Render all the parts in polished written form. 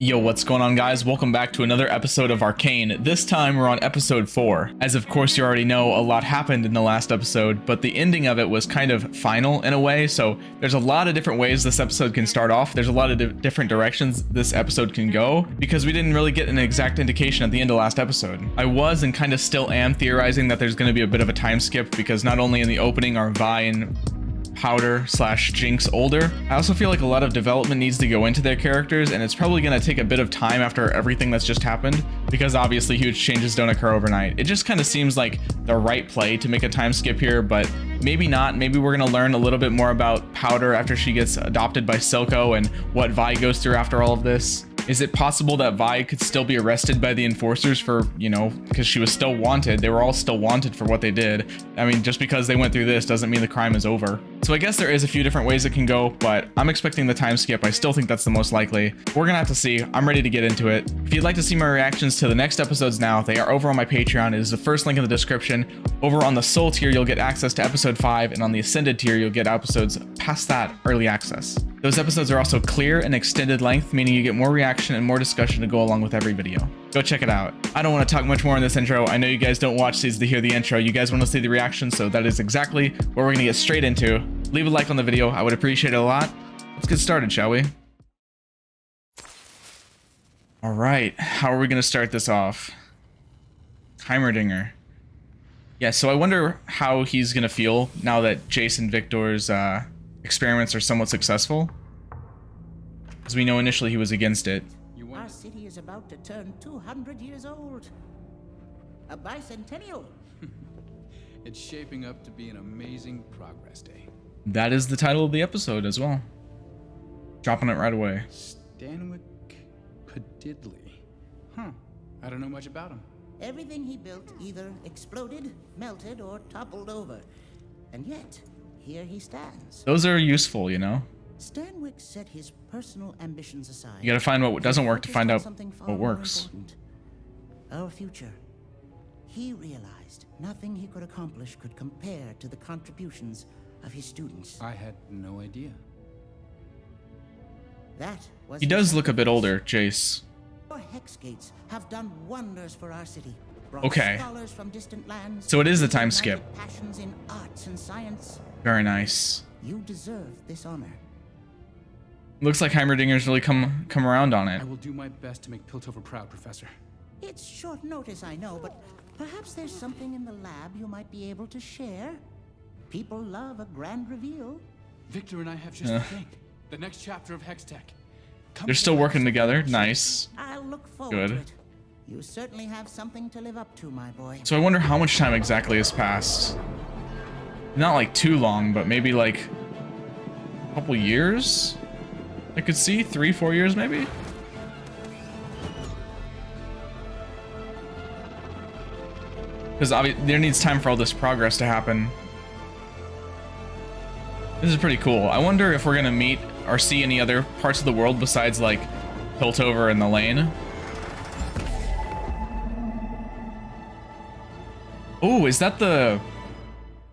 Yo, what's going on, guys? Welcome back to another episode of Arcane. This time we're on episode 4. As of course you already know, a lot happened in the last episode, but the ending of it was kind of final in a way, so there's a lot of different ways this episode can start off. There's a lot of different directions this episode can go, because we didn't really get an exact indication at the end of last episode. I was and kind of still am theorizing that there's going to be a bit of a time skip, because not only in the opening are Vi and Powder / Jinx older, I also feel like a lot of development needs to go into their characters, and it's probably going to take a bit of time after everything that's just happened, because obviously huge changes don't occur overnight. It just kind of seems like the right play to make a time skip here, but maybe not. Maybe we're going to learn a little bit more about Powder after she gets adopted by Silco and what Vi goes through after all of this. Is it possible that Vi could still be arrested by the enforcers for, because she was still wanted? They were all still wanted for what they did. I mean, just because they went through this doesn't mean the crime is over. So I guess there is a few different ways it can go, but I'm expecting the time skip. I still think that's the most likely. We're gonna have to see. I'm ready to get into it. If you'd like to see my reactions to the next episodes now, they are over on my Patreon. It is the first link in the description. Over on the Soul tier, you'll get access to episode 5, and on the Ascended tier, you'll get episodes past that, early access. Those episodes are also clear and extended length, meaning you get more reaction and more discussion to go along with every video. Go check it out. I don't want to talk much more in this intro. I know you guys don't watch these to hear the intro. You guys want to see the reaction, so that is exactly what we're going to get straight into. Leave a like on the video. I would appreciate it a lot. Let's get started, shall we? All right. How are we going to start this off? Heimerdinger. Yeah, so I wonder how he's going to feel now that Jason Victor's experiments are somewhat successful. As we know, initially he was against it. Our city is about to turn 200 years old. A bicentennial. It's shaping up to be an amazing progress day. That is the title of the episode as well. Dropping it right away. Stanwyck Padidley. Huh. I don't know much about him. Everything he built either exploded, melted, or toppled over. And yet, here he stands. Those are useful, you know? Stanwyck set his personal ambitions aside. You gotta find what doesn't work to find out something far what more works. important. Our future. He realized nothing he could accomplish could compare to the contributions of his students. I had no idea. That was He does look a bit older, Jace. Your hex gates have done wonders for our city. Brought Okay. scholars from distant lands. So it is the time ignited skip. Passions in arts and science. Very nice. You deserve this honor. Looks like Heimerdinger's really come around on it. I will do my best to make Piltover proud, Professor. It's short notice, I know, but perhaps there's something in the lab you might be able to share. People love a grand reveal. Victor and I have just the thing. The next chapter of Hextech. Come They're to still the working lab. together. Nice. I'll look forward Good. to it. You certainly have something to live up to, my boy. So I wonder how much time exactly has passed. Not like too long, but maybe like a couple years? I could see 3-4 years maybe? Because obviously there needs time for all this progress to happen. This is pretty cool. I wonder if we're gonna meet or see any other parts of the world besides like Piltover and the lane. Oh, is that the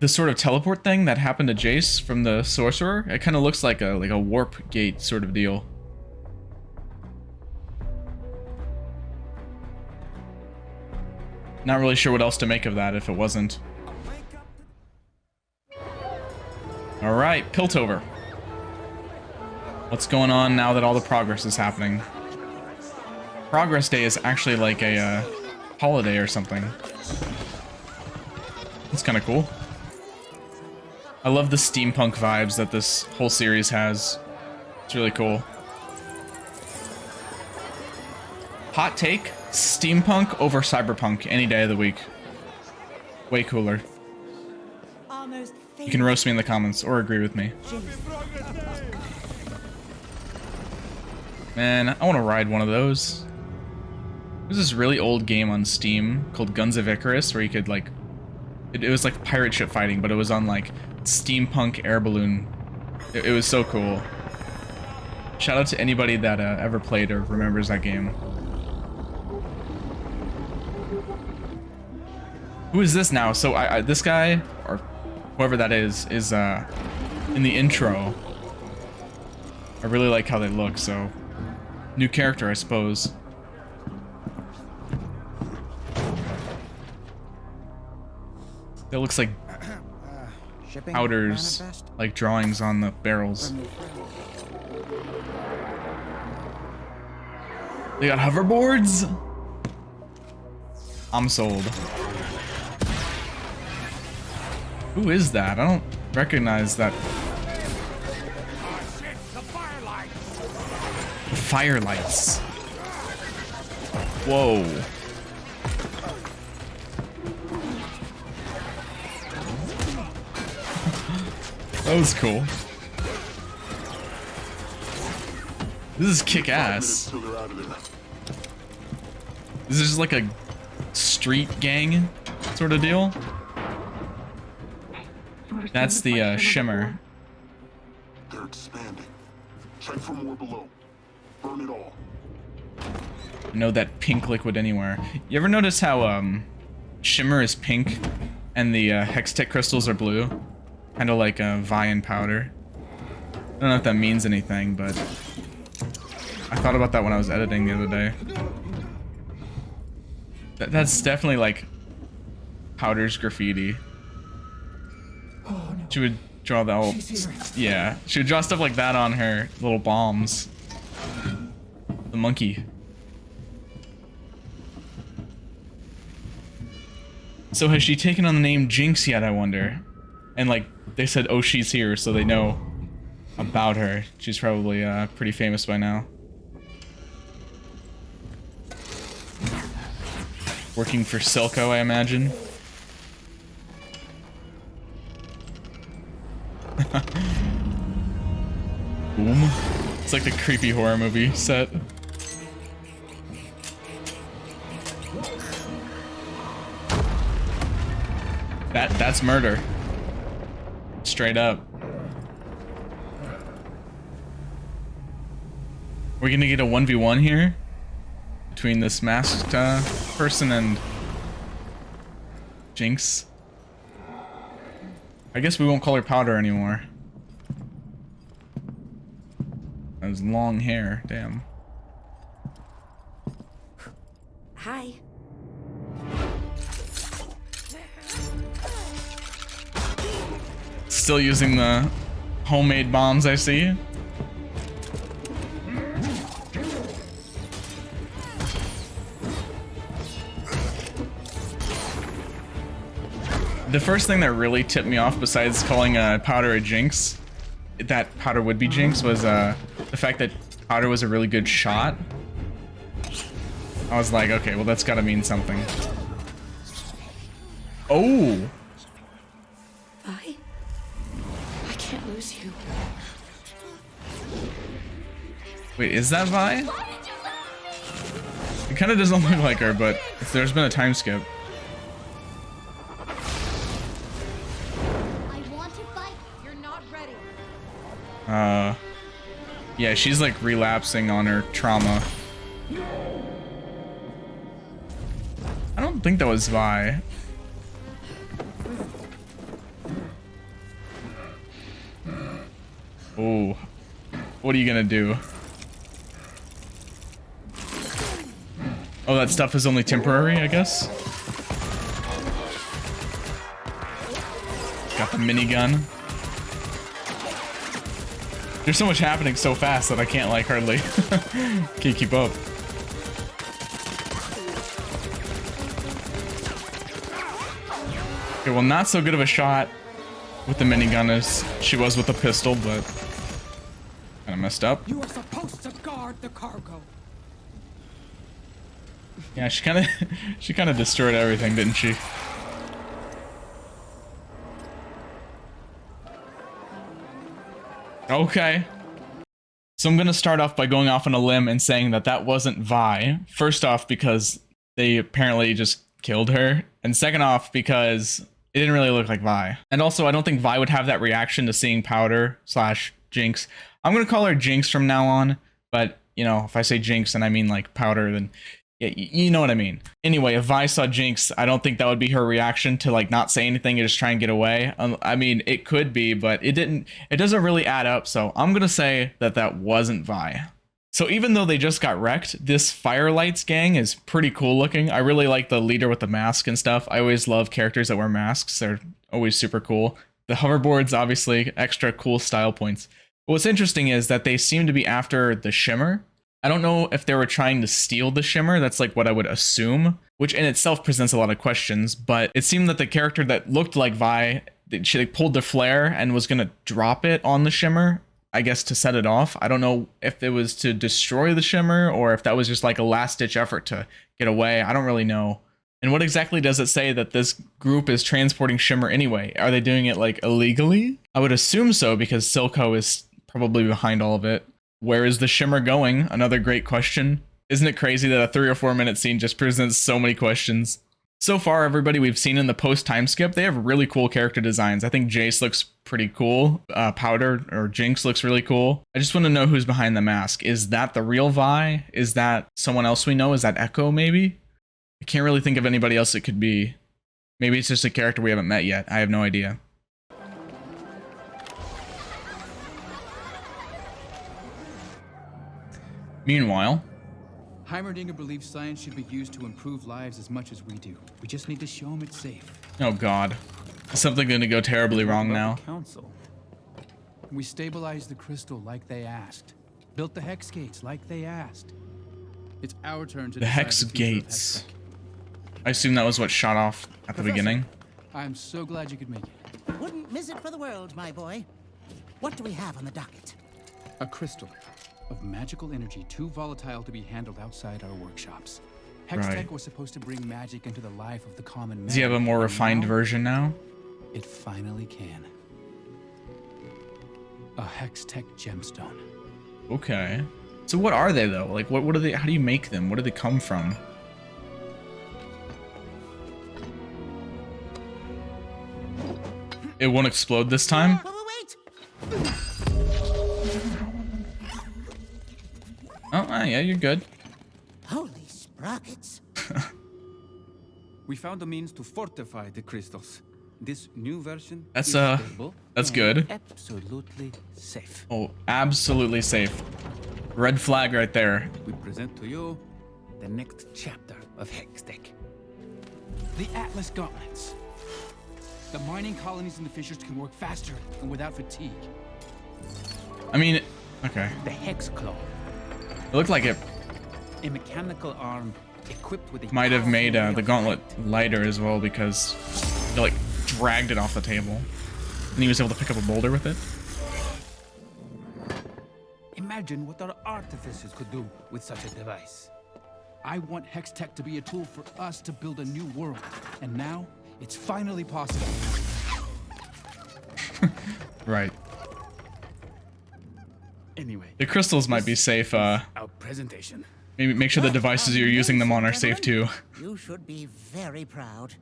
sort of teleport thing that happened to Jace from the sorcerer? It kind of looks like a warp gate sort of deal. Not really sure what else to make of that if it wasn't. All right, Piltover. What's going on now that all the progress is happening? Progress Day is actually like a holiday or something. It's kind of cool. I love the steampunk vibes that this whole series has. It's really cool. Hot take, steampunk over cyberpunk any day of the week. Way cooler. You can roast me in the comments or agree with me. Man, I want to ride one of those. There's this really old game on Steam called Guns of Icarus where you could like... It was like pirate ship fighting, but it was on like steampunk air balloon. It was so cool. Shout out to anybody that ever played or remembers that game. Who is this now? So this guy, or whoever that is in the intro. I really like how they look, so New character, I suppose. It looks like Shipping powders, manifest? like drawings on the barrels. They got hoverboards? I'm sold. Who is that? I don't recognize that. The firelights. Whoa. That was cool. This is kick-ass. This is just like a street gang sort of deal. That's the shimmer. They're expanding. Check for more below. Burn it all. No, that pink liquid anywhere. You ever notice how shimmer is pink and the Hextech crystals are blue? Kind of like a Vi and powder. I don't know if that means anything, but I thought about that when I was editing the other day. That's definitely like powder's graffiti. She would draw the whole, yeah, she would draw stuff like that on her little bombs. The monkey. So has she taken on the name Jinx yet, I wonder? And like, they said, oh, she's here, so they know about her. She's probably pretty famous by now. Working for Silco, I imagine. Boom. It's like a creepy horror movie set. That's murder. Straight up. We're gonna get a 1v1 here between this masked person and Jinx. I guess we won't call her Powder anymore. That was long hair, damn. Hi. Still using the homemade bombs, I see. The first thing that really tipped me off, besides calling Powder a Jinx, that Powder would be Jinx, was the fact that Powder was a really good shot. I was like, okay, well that's gotta mean something. Oh! Vi? I can't lose you. Wait, is that Vi? It kind of doesn't look like her, but there's been a time skip. Yeah, she's like relapsing on her trauma. I don't think that was Vi. Oh, what are you gonna do? Oh, that stuff is only temporary, I guess. Got the minigun. There's so much happening so fast that I can't like hardly can't keep up. Okay, well, not so good of a shot with the minigun as she was with the pistol, but kind of messed up. You are supposed to guard the cargo. Yeah, she kind of destroyed everything, didn't she? Okay. So I'm gonna start off by going off on a limb and saying that that wasn't Vi. First off, because they apparently just killed her, and second off, because it didn't really look like Vi. And also, I don't think Vi would have that reaction to seeing Powder slash Jinx. I'm gonna call her Jinx from now on, but you know, if I say Jinx and I mean like Powder, then yeah, you know what I mean. Anyway, if Vi saw Jinx, I don't think that would be her reaction to like not say anything and just try and get away. I mean, it could be, but it doesn't really add up. So I'm gonna say that that wasn't Vi. So even though they just got wrecked, this Firelights gang is pretty cool looking. I really like the leader with the mask and stuff. I always love characters that wear masks. They're always super cool. The hoverboards, obviously, extra cool style points. But what's interesting is that they seem to be after the Shimmer. I don't know if they were trying to steal the Shimmer. That's like what I would assume, which in itself presents a lot of questions. But it seemed that the character that looked like Vi, she pulled the flare and was going to drop it on the Shimmer, I guess, to set it off. I don't know if it was to destroy the Shimmer or if that was just like a last-ditch effort to get away. I don't really know. And what exactly does it say that this group is transporting Shimmer anyway? Are they doing it like illegally? I would assume so because Silco is probably behind all of it. Where is the Shimmer going? Another great question. Isn't it crazy that a 3 or 4 minute scene just presents so many questions? So far, everybody we've seen in the post time skip, they have really cool character designs. I think Jace looks pretty cool. Powder or Jinx looks really cool. I just want to know who's behind the mask. Is that the real Vi? Is that someone else we know? Is that Echo maybe? I can't really think of anybody else it could be. Maybe it's just a character we haven't met yet. I have no idea. Meanwhile, Heimerdinger believes science should be used to improve lives as much as we do. We just need to show him it's safe. oh god, is something going to go terribly wrong now. Council. We stabilized the crystal like they asked. Built the hex gates like they asked. It's our turn to The decide hex the future of gates. Hextech. I assume that was what shot off at the beginning. I'm so glad you could make it. Wouldn't miss it for the world, my boy. What do we have on the docket? A crystal of magical energy too volatile to be handled outside our workshops. Hextech Right. was supposed to bring magic into the life of the common man. Does he have a more and refined now version now? It finally can. A Hextech gemstone. Okay. So what are they though? Like what are they, how do you make them? What do they come from? It won't explode this time? Wait! Oh, yeah, you're good. Holy sprockets. We found a means to fortify the crystals. This new version That's, is stable that's and good. absolutely safe. Oh, absolutely safe. Red flag right there. We present to you the next chapter of Hextech. The Atlas Gauntlets. The mining colonies in the fissures can work faster and without fatigue. I mean, okay. The Hex Claw, It looked like it a mechanical arm equipped with a might have made powerful ray the of gauntlet light. lighter as well because it like dragged it off the table. And he was able to pick up a boulder with it. Imagine what our artificers could do with such a device. I want Hextech to be a tool for us to build a new world. And now, it's finally possible. Right. Anyway, The crystals might be safe. our presentation. Maybe make sure the devices you're using them on are safe too. You should be very proud.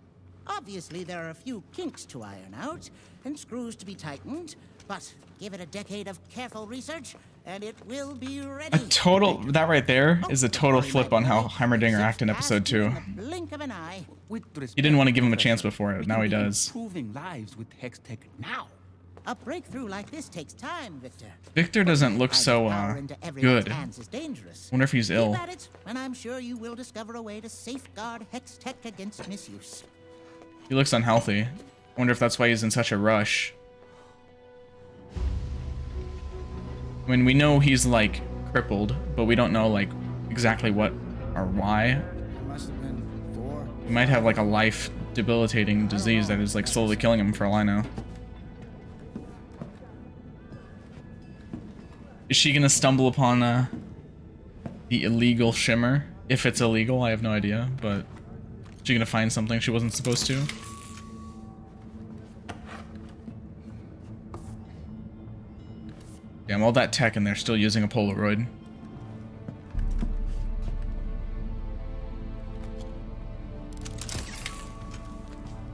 Obviously, there are a few kinks to iron out and screws to be tightened, but give it a decade of careful research, and it will be ready. That right there is a total flip on how Heimerdinger acted in episode 2. In the blink of an eye. He didn't want to give him a chance before it. Now he can be does. Improving lives with Hextech now. A breakthrough like this takes time, Victor. Victor doesn't look so Power into everyone's good. hands is dangerous. Wonder if he's ill. Keep at it, and I'm sure you will discover a way to safeguard Hextech against misuse. He looks unhealthy. I wonder if that's why he's in such a rush. I mean, we know he's like crippled, but we don't know like exactly what or why. He might have like a life debilitating disease that is like slowly killing him for all I know. Is she gonna stumble upon the illegal shimmer? If it's illegal, I have no idea, but is she gonna find something she wasn't supposed to? Damn, all that tech and they're still using a Polaroid.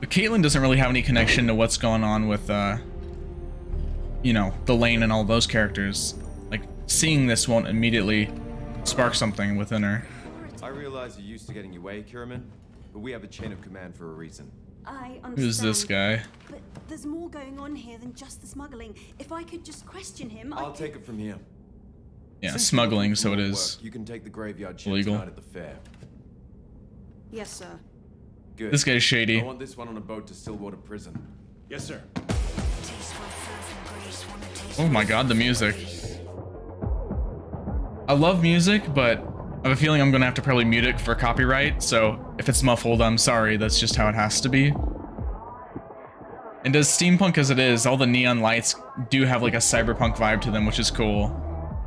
But Caitlyn doesn't really have any connection to what's going on with, you know, the lane and all those characters. Like, seeing this won't immediately spark something within her. I realize you're used to getting your way, Kierman, but we have a chain of command for a reason. I understand. Who's this guy? But there's more going on here than just the smuggling. If I could just question him, I'll take it from here. Yeah, Since smuggling, you're so it from is work, you can take the graveyard ship illegal. tonight at the fair. Yes, sir. Good. This guy's shady. I want this one on a boat to Stillwater Prison. Yes, sir. Oh my god, the music. I love music, but I have a feeling I'm gonna have to probably mute it for copyright, so if it's muffled, I'm sorry, that's just how it has to be. And as steampunk as it is, all the neon lights do have like a cyberpunk vibe to them, which is cool.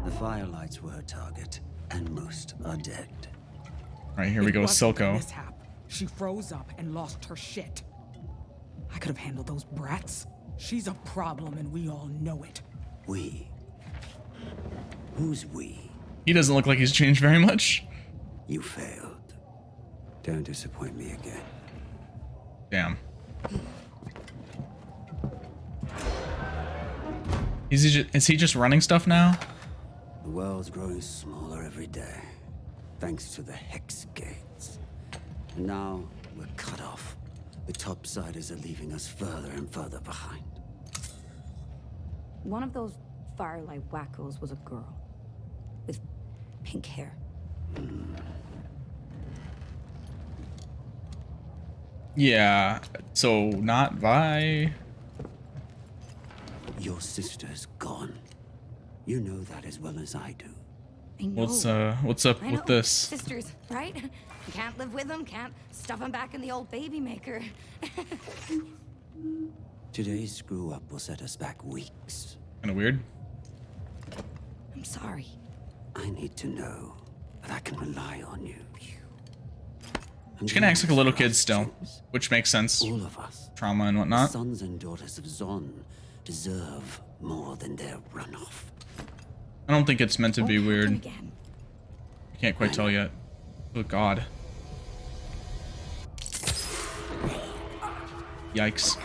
The firelights were her target, and most are dead. Alright, here we go with Silco. Mishap. She froze up and lost her shit. I could have handled those brats. She's a problem and we all know it. We? Who's we? He doesn't look like he's changed very much. You failed. Don't disappoint me again. Damn. Is he just running stuff now? The world's growing smaller every day, thanks to the Hex gates. And now we're cut off. The topsiders are leaving us further and further behind. One of those firelight wackos was a girl with pink hair. Yeah, so not Vi. Your sister's gone. You know that as well as I do. I know. What's up I with know. this? Sisters, right? You can't live with them, can't stuff them back in the old baby maker. Today's screw up will set us back weeks. Kind of weird. I'm sorry. I need to know that I can rely on you. She kind of acts like a little kid still, which makes sense. All of us, Trauma and whatnot. sons and daughters of Zon, deserve more than their runoff. I don't think it's meant to be Won't weird. happen again. I can't quite tell yet. Oh god. Yikes.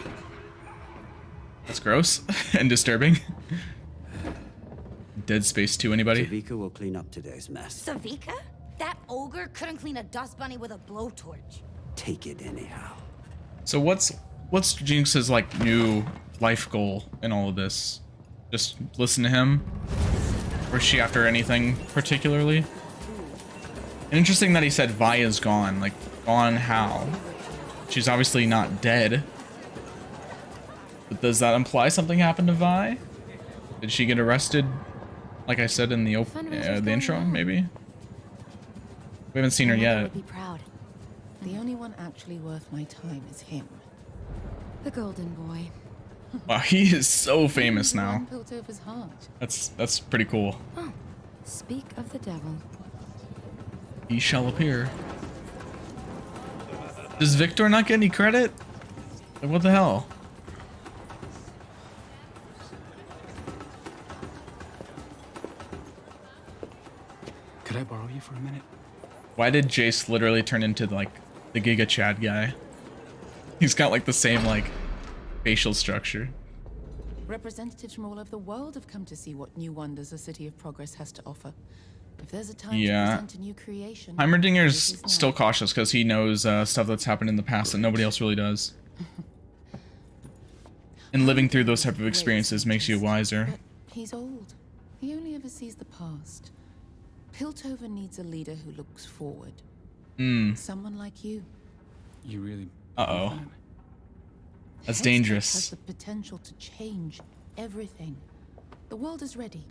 That's gross and disturbing. Dead Space 2, anybody? Savika will clean up today's mess. Savika? That ogre couldn't clean a dust bunny with a blowtorch. Take it anyhow. So what's Jinx's like new life goal in all of this? Just listen to him? Or is she after anything particularly? And interesting that he said Vi is gone. Like, gone how? She's obviously not dead. But does that imply something happened to Vi? Did she get arrested? Like I said in the the intro, maybe? We haven't seen her yet. Would be proud. The only one actually worth my time is him. The golden boy. Wow, he is so famous now. Built over his heart. That's pretty cool. Oh, speak of the devil. He shall appear. Does Victor not get any credit? Like, what the hell? Could I borrow you for a minute? Why did Jace literally turn into like the Giga Chad guy? He's got like the same like facial structure. Representatives from all over the world have come to see what new wonders the City of Progress has to offer. If there's a time to present a new creation, Heimerdinger's this is still now. cautious because he knows stuff that's happened in the past that nobody else really does. And living through those type of experiences makes you wiser. But he's old. He only ever sees the past. Piltover needs a leader who looks forward. Someone like you. You really... Uh-oh. That's Hextech dangerous. has the potential to change everything. The world is ready.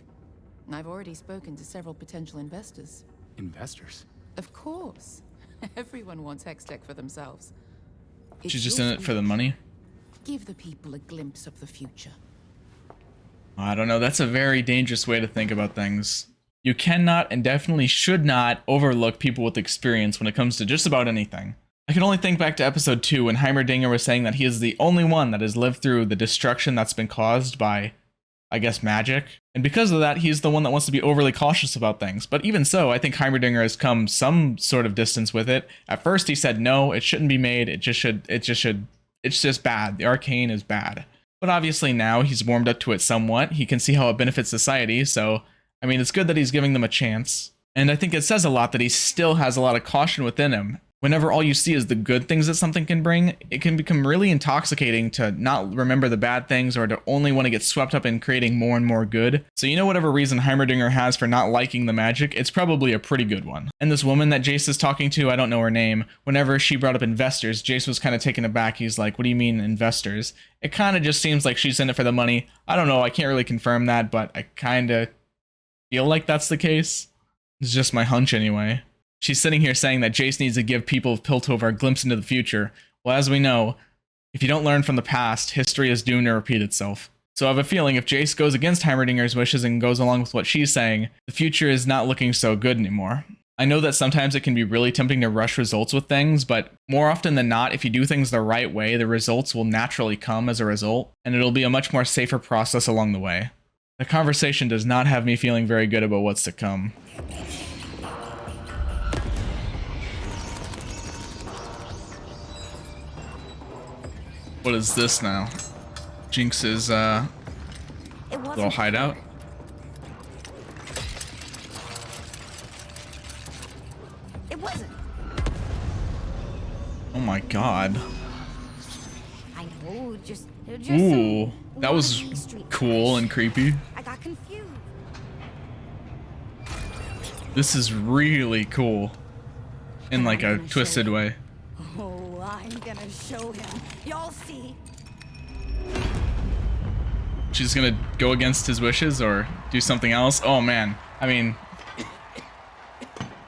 I've already spoken to several potential investors. Investors? Of course. Everyone wants Hextech for themselves. She's It's just your in it for the speech. money. Give the people a glimpse of the future. I don't know. That's a very dangerous way to think about things. You cannot and definitely should not overlook people with experience when it comes to just about anything. I can only think back to episode 2 when Heimerdinger was saying that he is the only one that has lived through the destruction that's been caused by, I guess, magic. And because of that, he's the one that wants to be overly cautious about things. But even so, I think Heimerdinger has come some sort of distance with it. At first he said, no, it shouldn't be made. It's just bad. The Arcane is bad. But obviously now he's warmed up to it somewhat. He can see how it benefits society. So, I mean, it's good that he's giving them a chance. And I think it says a lot that he still has a lot of caution within him. Whenever all you see is the good things that something can bring, it can become really intoxicating to not remember the bad things or to only want to get swept up in creating more and more good. So you know, whatever reason Heimerdinger has for not liking the magic, it's probably a pretty good one. And this woman that Jace is talking to, I don't know her name, whenever she brought up investors, Jace was kind of taken aback. He's like, what do you mean investors? It kind of just seems like she's in it for the money. I don't know, I can't really confirm that, but I kind of feel like that's the case. It's just my hunch anyway. She's sitting here saying that Jace needs to give people of Piltover a glimpse into the future. Well, as we know, if you don't learn from the past, history is doomed to repeat itself. So I have a feeling if Jace goes against Heimerdinger's wishes and goes along with what she's saying, the future is not looking so good anymore. I know that sometimes it can be really tempting to rush results with things, but more often than not, if you do things the right way, the results will naturally come as a result, and it'll be a much more safer process along the way. The conversation does not have me feeling very good about what's to come. What is this now? Jinx's little hideout? It wasn't. Oh my god. I know, just Ooh, that was cool and creepy. I got confused. This is really cool. In like a twisted way. Oh, I'm gonna show him. Y'all see. She's gonna go against his wishes or do something else. Oh man, I mean,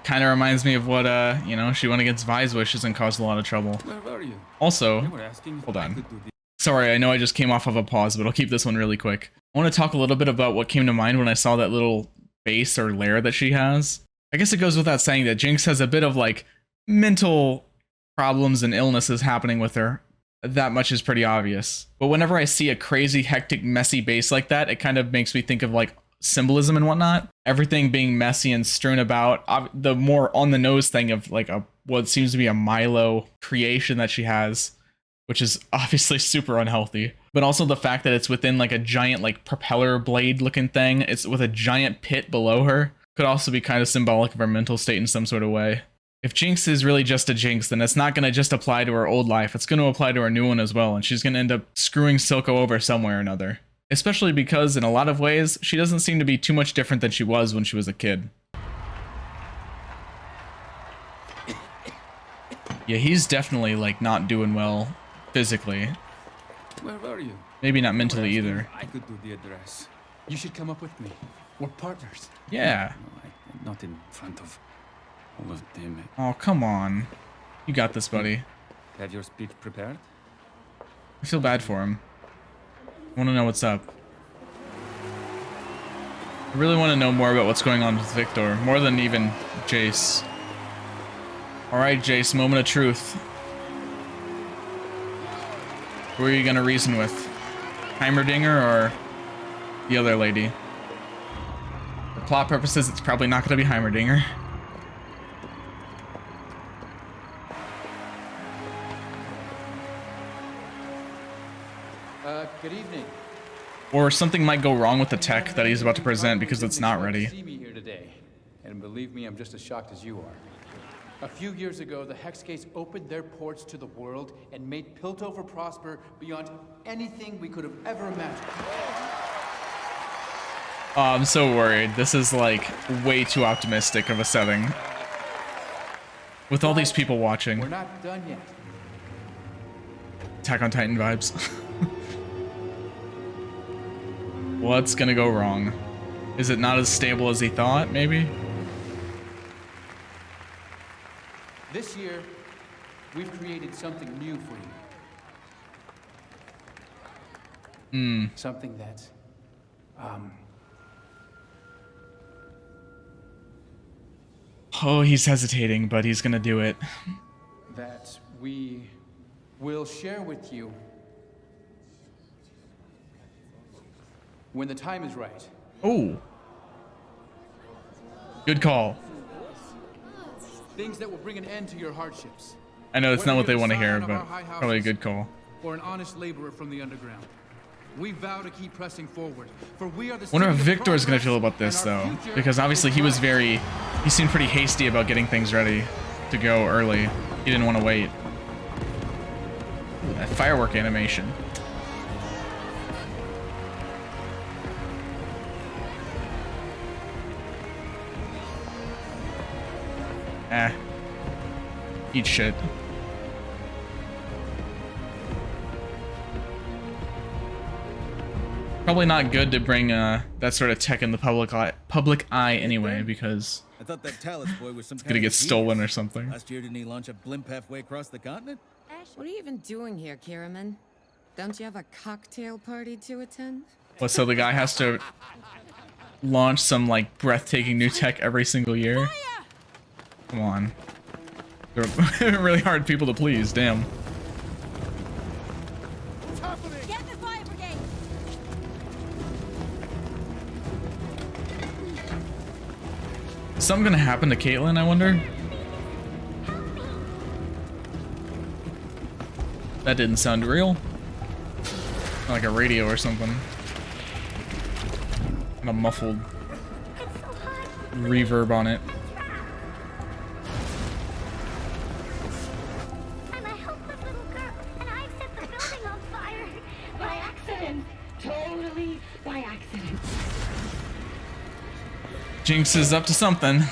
kind of reminds me of what you know, she went against Vi's wishes and caused a lot of trouble. Where were you? Also, You were asking if hold I on. could do this. Sorry, I know I just came off of a pause, but I'll keep this one really quick. I want to talk a little bit about what came to mind when I saw that little base or lair that she has. I guess it goes without saying that Jinx has a bit of like mental problems and illnesses happening with her. That much is pretty obvious. But whenever I see a crazy, hectic, messy base like that, it kind of makes me think of like symbolism and whatnot. Everything being messy and strewn about. The more on the nose thing of like what seems to be a Milo creation that she has, which is obviously super unhealthy. But also the fact that it's within like a giant like propeller blade looking thing. It's with a giant pit below her. Could also be kind of symbolic of her mental state in some sort of way. If Jinx is really just a Jinx, then it's not going to just apply to her old life. It's going to apply to her new one as well. And she's going to end up screwing Silco over somewhere or another. Especially because in a lot of ways, she doesn't seem to be too much different than she was when she was a kid. Yeah, he's definitely like not doing well physically. Where were you? Maybe not mentally either. I could do the address. You should come up with me. We're partners. Yeah. No, not in front of all of them. Oh, come on. You got this, buddy. Have your speech prepared? I feel bad for him. I want to know what's up. I really want to know more about what's going on with Victor, more than even Jace. Alright, Jace, moment of truth. Who are you going to reason with? Heimerdinger or the other lady? For plot purposes, it's probably not going to be Heimerdinger. Good evening. Or something might go wrong with the tech that he's about to present because it's not ready. See me here today, and believe me, I'm just as shocked as you are. A few years ago, the Hex Gates opened their ports to the world and made Piltover prosper beyond anything we could have ever imagined. Oh, I'm so worried. This is like way too optimistic of a setting. With all these people watching. We're not done yet. Attack on Titan vibes. What's gonna go wrong? Is it not as stable as he thought, maybe? This year, we've created something new for you. Something that's, Oh, he's hesitating, but he's gonna do it. that we will share with you when the time is right. Oh. Good call. Things that will bring an end to your hardships. I know it's not what they want to Whether hear, you're the but scion of our high probably a houses good call. or an honest laborer from the underground. We vow to keep pressing forward, for we are the Wonder how city of Victor's gonna progress, feel about this and our though, future because obviously is he was bright. he seemed pretty hasty about getting things ready. to go early. He didn't want to wait. Ooh, that firework animation. Eat shit. Probably not good to bring that sort of tech in the public eye anyway, because I thought that Talus boy was some it's gonna get stolen or something. Last year, didn't he launch a blimp halfway across the continent? What are you even doing here, Kiraman? Don't you have a cocktail party to attend? What, so the guy has to launch some like breathtaking new tech every single year? Come on. They're really hard people to please, damn. Get the fire brigade! Is something gonna happen to Caitlyn, I wonder? That didn't sound real. Like a radio or something. And a muffled reverb on it. I'm a helpless little girl, and I've set the building on fire. By accident. Totally by accident. Jinx is up to something.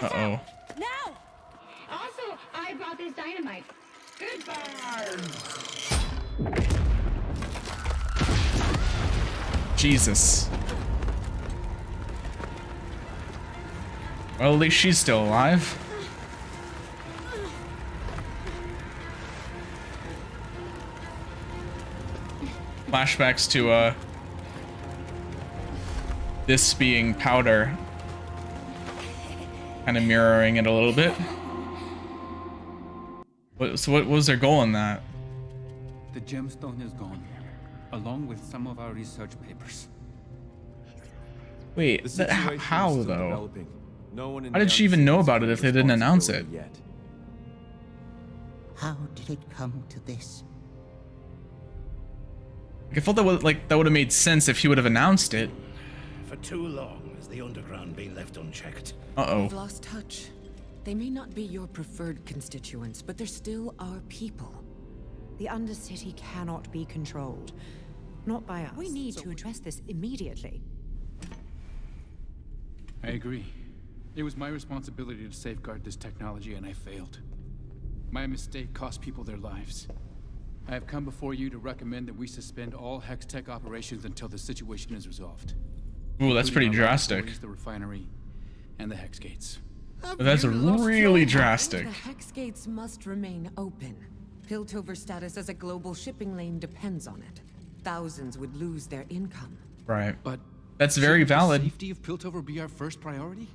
Uh-oh. Now! Also, I brought this dynamite. Goodbye. Jesus. Well, at least she's still alive. Flashbacks to, this being powder. Kind of mirroring it a little bit. So what was their goal in that? The gemstone is gone, along with some of our research papers. Wait, The situation is how still though? developing. No one in How the did she even know undercity about it is if they didn't announce it? responsible yet. How did it come to this? I felt that would have made sense if he would have announced it. For too long has the underground been left unchecked. Uh-oh. We've lost touch. They may not be your preferred constituents, but they're still our people. The undercity cannot be controlled. Not by us. We need to address this immediately. I agree. It was my responsibility to safeguard this technology, and I failed. My mistake cost people their lives. I have come before you to recommend that we suspend all Hextech operations until the situation is resolved. Ooh, that's pretty including our drastic. laboratories, the refinery, and the Hex Gates. That's really drastic. The Hex Gates must remain open. Piltover status as a global shipping lane depends on it. Thousands would lose their income. Right. But that's very valid. The safety of Piltover be our first priority?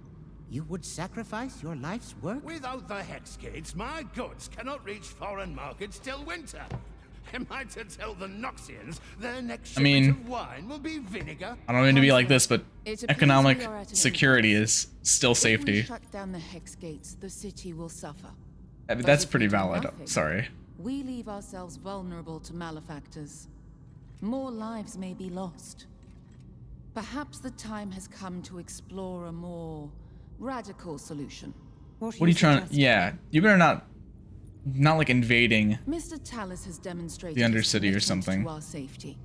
You would sacrifice your life's work? Without the Hex Gates, my goods cannot reach foreign markets till winter. Am I to tell the Noxians their next shipment of wine will be vinegar? I don't mean to be like this, but It appears economic we are at an security is still If we safety. shut down the Hex Gates, the city will suffer. I mean, But that's if we pretty do valid. nothing, Sorry. We leave ourselves vulnerable to malefactors. More lives may be lost. Perhaps the time has come to explore a more radical solution. What are you trying to... Yeah, you better not like invading Mr. Talus has demonstrated the his undercity or commitment something. to our safety.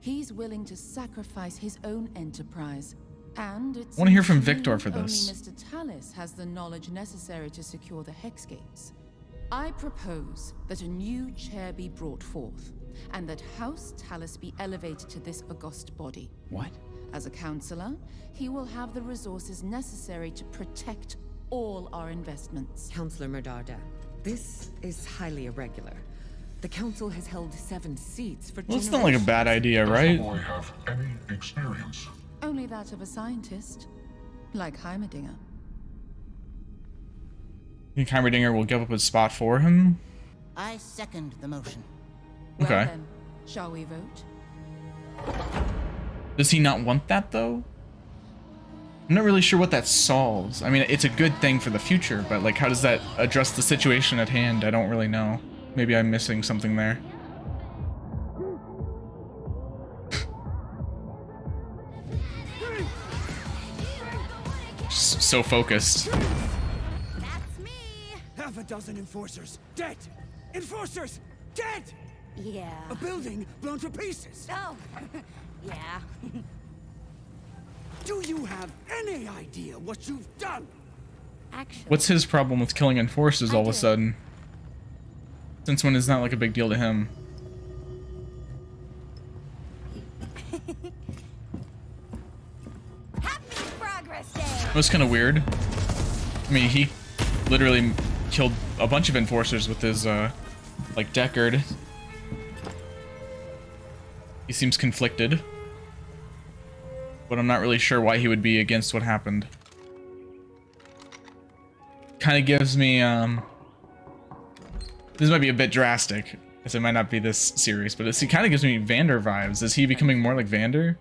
He's willing to sacrifice his own enterprise, and it's I want to hear from Victor for this. Only Mr. Talus has the knowledge necessary to secure the Hex Gates. I propose that a new chair be brought forth, and that House Talus be elevated to this august body. What? As a counselor, he will have the resources necessary to protect all our investments. Councillor Merdarda, this is highly irregular. The council has held 7 seats for Well, it's not like a bad idea, right? I have any experience. Only that of a scientist, like Heimerdinger. You think Heimerdinger will give up his spot for him? I second the motion. Well Okay. then, shall we vote? Does he not want that, though? I'm not really sure what that solves. I mean, it's a good thing for the future, but, like, how does that address the situation at hand? I don't really know. Maybe I'm missing something there. so focused. That's me. Half a dozen enforcers dead. Enforcers dead. Yeah. A building blown to pieces. Oh, yeah. Do you have any idea what you've done? Actually, What's his problem with killing enforcers all of a sudden? Since when is that like a big deal to him? happy Progress Day. It was kind of weird. I mean, he literally killed a bunch of enforcers with his, like, Deckard. He seems conflicted. But I'm not really sure why he would be against what happened. Kind of gives me, this might be a bit drastic, as it might not be this serious, but it kind of gives me Vander vibes. Is he becoming more like Vander?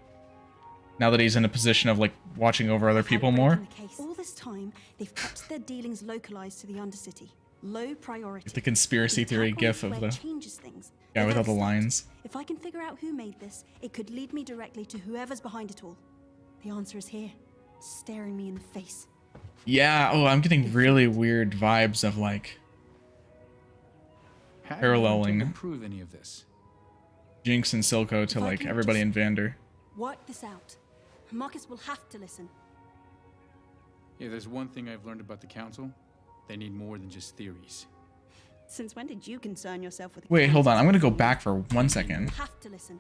Now that he's in a position of, like, watching over other people more? All this time, they've kept their dealings localized to the undercity. Low priority. The conspiracy theory gif of the guy with all the lines. If I can figure out who made this, it could lead me directly to whoever's behind it all. The answer is here, staring me in the face. Yeah, oh, I'm getting really weird vibes of, like, paralleling Prove any of this. Jinx and Silco to, like, everybody in Vander. Work this out. Marcus will have to listen. Yeah, there's one thing I've learned about the council. They need more than just theories. Since when did you concern yourself with? Wait, hold on. I'm gonna go back for 1 second. Have to listen.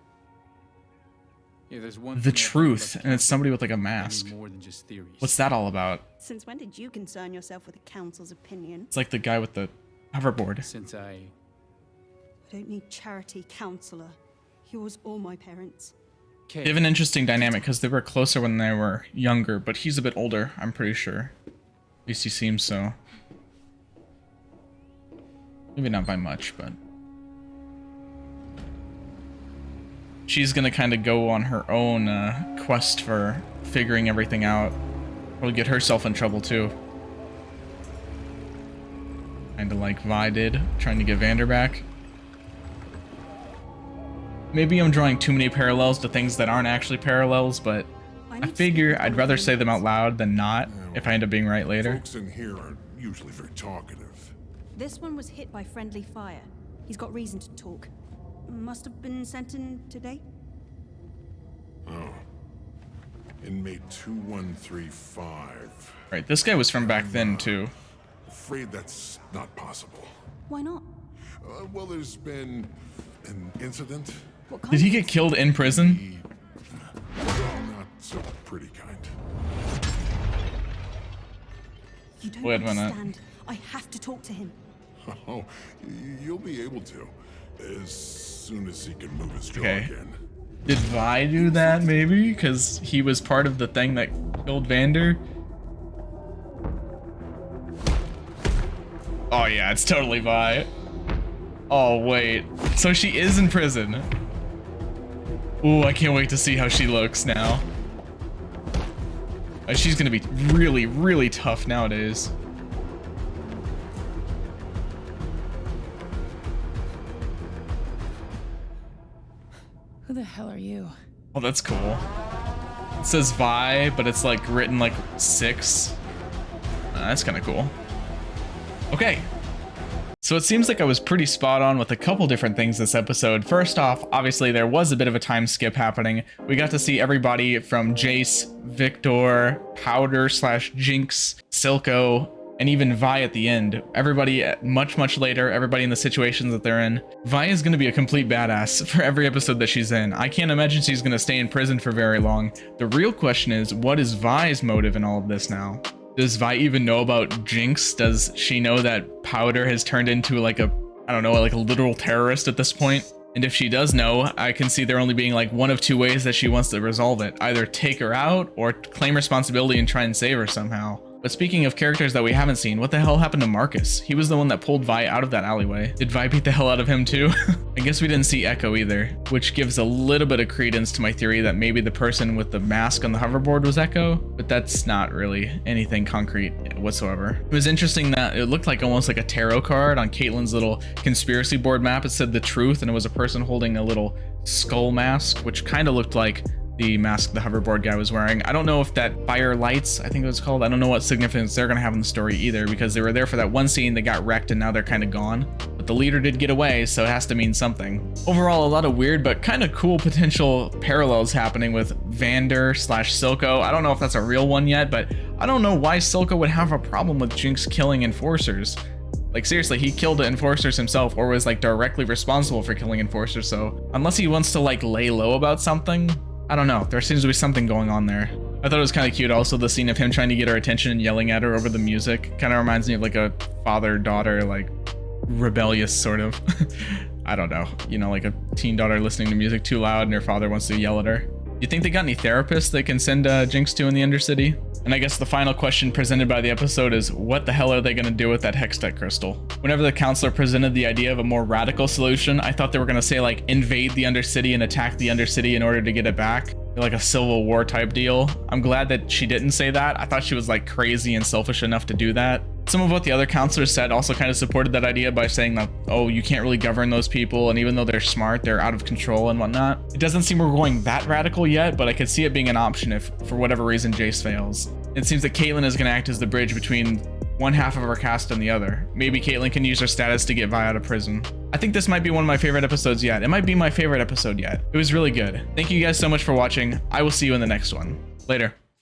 Yeah, there's one. The truth, and it's somebody with like a mask. More than just theories. What's that all about? Since when did you concern yourself with the council's opinion? It's like the guy with the hoverboard. Since I don't need charity, counselor. Yours or my parents. They have an interesting dynamic because they were closer when they were younger, but he's a bit older, I'm pretty sure. At least he seems so. Maybe not by much, but... She's gonna kind of go on her own quest for figuring everything out. Probably get herself in trouble too. Kinda like Vi did, trying to get Vander back. Maybe I'm drawing too many parallels to things that aren't actually parallels, but I figure I'd rather say them out loud than not if I end up being right later. Folks in here aren't usually very talkative. This one was hit by friendly fire. He's got reason to talk. Must have been sent in today? Oh. Inmate 2135. Right, this guy was from back then too. Afraid that's not possible. Why not? Well, there's been an incident. Did he get killed in prison? Not so pretty kind. You don't Wait a minute. understand. I have to talk to him. Oh, you'll be able to. As soon as he can move his jaw Okay. again. Did Vi do that maybe? Because he was part of the thing that killed Vander? Oh yeah, it's totally Vi. Oh wait, so she is in prison. Ooh, I can't wait to see how she looks now. She's gonna be really, really tough nowadays. Who the hell are you? Oh, that's cool. It says Vi, but it's like written like 6. That's kind of cool. Okay. So it seems like I was pretty spot on with a couple different things this episode. First off, obviously there was a bit of a time skip happening. We got to see everybody from Jace, Victor, Powder / Jinx, Silco, and even Vi at the end. Everybody much, much later, everybody in the situations that they're in. Vi is going to be a complete badass for every episode that she's in. I can't imagine she's going to stay in prison for very long. The real question is, what is Vi's motive in all of this now? Does Vi even know about Jinx? Does she know that Powder has turned into like a, I don't know, like a literal terrorist at this point? And if she does know, I can see there only being like one of two ways that she wants to resolve it. Either take her out or claim responsibility and try and save her somehow. But speaking of characters that we haven't seen, what the hell happened to Marcus? He was the one that pulled Vi out of that alleyway. Did Vi beat the hell out of him too? I guess we didn't see Echo either, which gives a little bit of credence to my theory that maybe the person with the mask on the hoverboard was Echo, but that's not really anything concrete whatsoever. It was interesting that it looked like almost like a tarot card on Caitlin's little conspiracy board map. It said the truth, and it was a person holding a little skull mask, which kind of looked like the mask the hoverboard guy was wearing. I don't know if that fire lights, I think it was called, I don't know what significance they're gonna have in the story either, because they were there for that one scene, they got wrecked and now they're kind of gone. But the leader did get away, so it has to mean something. Overall, a lot of weird but kind of cool potential parallels happening with Vander / Silco. I don't know if that's a real one yet, but I don't know why Silco would have a problem with Jinx killing enforcers. Like, seriously, he killed the enforcers himself, or was like directly responsible for killing enforcers, so unless he wants to like lay low about something, I don't know, there seems to be something going on there. I thought it was kind of cute also, the scene of him trying to get her attention and yelling at her over the music. Kind of reminds me of like a father-daughter, like rebellious sort of, I don't know, you know, like a teen daughter listening to music too loud and her father wants to yell at her. You think they got any therapists they can send Jinx to in the Undercity? And I guess the final question presented by the episode is, what the hell are they going to do with that Hextech crystal? Whenever the counselor presented the idea of a more radical solution, I thought they were going to say like invade the Undercity and attack the Undercity in order to get it back. Like a civil war type deal. I'm glad that she didn't say that. I thought she was like crazy and selfish enough to do that. Some of what the other counselors said also kind of supported that idea by saying that, oh, you can't really govern those people, and even though they're smart, they're out of control and whatnot. It doesn't seem we're going that radical yet, but I could see it being an option if, for whatever reason, Jace fails. It seems that Caitlyn is going to act as the bridge between one half of our cast and the other. Maybe Caitlyn can use her status to get Vi out of prison. I think this might be one of my favorite episodes yet. It might be my favorite episode yet. It was really good. Thank you guys so much for watching. I will see you in the next one. Later.